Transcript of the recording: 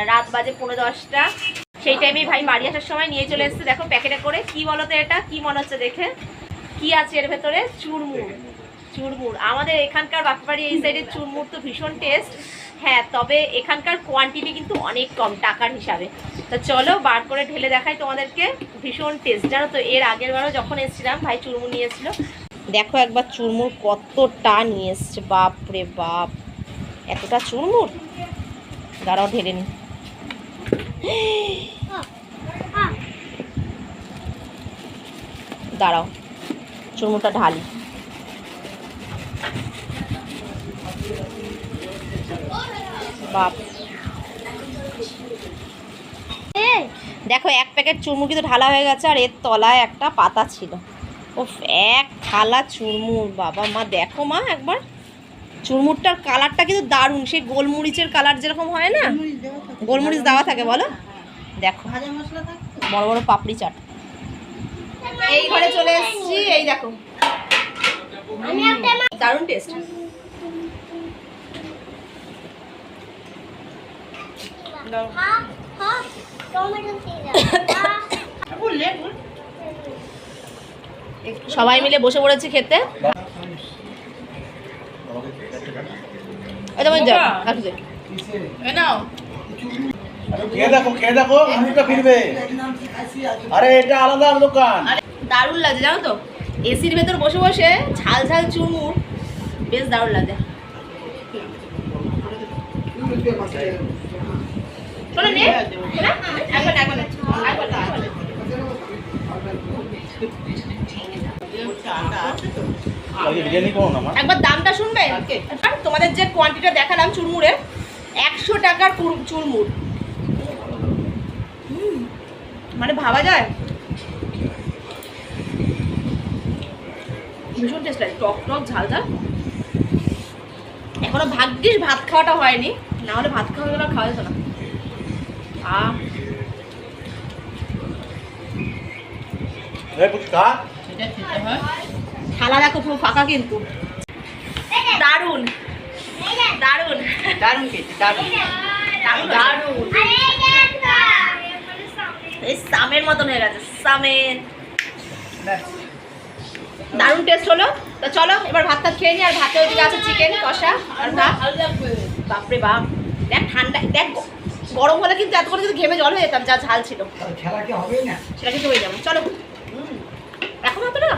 রাত বাজে 10:15। সেই টাইমে ভাই বাড়ি আসার সময় নিয়ে চলে এসেছে। দেখো প্যাকেটে করে, কি বলতো এটা, কি মনে হচ্ছে দেখে, কি আছে এর ভেতরে? চুরমুর। চুরমুর আমাদের এখানকার বাপবাড়ি এই সাইডের চুরমুর তো ভীষণ টেস্ট। হ্যাঁ, তবে এখানকার কোয়ান্টিটি কিন্তু অনেক কম টাকার হিসাবে। তো চলো বার করে ঢেলে দেখাই তোমাদেরকে। ভীষণ টেস্ট, জানো তো। এর আগের বারও যখন এসেছিলাম ভাই চুরমুর নিয়েছিল। দেখো একবার চুরমুর কতটা নিয়ে এসছে, বাপ রে বাপ, এতটা চুরমুর। দাঁড়াও ঢেলে নি। দাঁড়াও চুরমুরটা ঢালি। বাপ, দেখো এক প্যাকেট চুরমুর কিন্তু ঢালা হয়ে গেছে, আর এর তলায় একটা পাতা ছিল। ও এক থালা চুরমুর, বাবা মা দেখো মা একবার। চুরমুরটার কালারটা কিন্তু দারুণ, সেই গোলমরিচের কালার যেরকম হয় না, গোলমরিচ দেওয়া থাকে বলো। দেখো বড় বড় পাপড়ি চাট। এই ঘরে চলে এসেছি, এই দেখো দারুণ টেস্ট। সবাই মিলে বসে পড়েছি খেতে। দারুণ লাগে জানো তো, এসির ভেতর বসে বসে ঝাল ঝাল চুরমুর, বেশ দারুণ লাগে। একবার দামটা শুনবে? তোমাদের যে কোয়ান্টিটি দেখালাম চুরমুরের, 100 টাকার চুরমুর। মানে ভাবা যায়, ভীষণ টেস্ট লাগে, টক টক ঝাল ঝাল। এখনো ভাগ্যিস ভাত খাওয়াটা হয়নি, না হলে ভাত খাওয়া গেলে খাওয়া যেত না। থালা দেখো পুরো ফাঁকা, কিন্তু দারুন দারুন দারুন দারুন। এই সামের মতন হয়ে গেছে, সামের। দারুণ টেস্ট হলো। তো চলো এবার ভাত টাত খেয়ে নি। আর ভাতে ওইদিকে আছে চিকেন কষা আর ভাত। বাপরে বাপ, দেখ ঠান্ডা, দেখ গরম হলে কিন্তু এত করে যদি ঘেমে জল হয়ে যেতাম, যা ঝাল ছিল। সেটা কিন্তু হয়ে যাবে। চলো এখন তো না।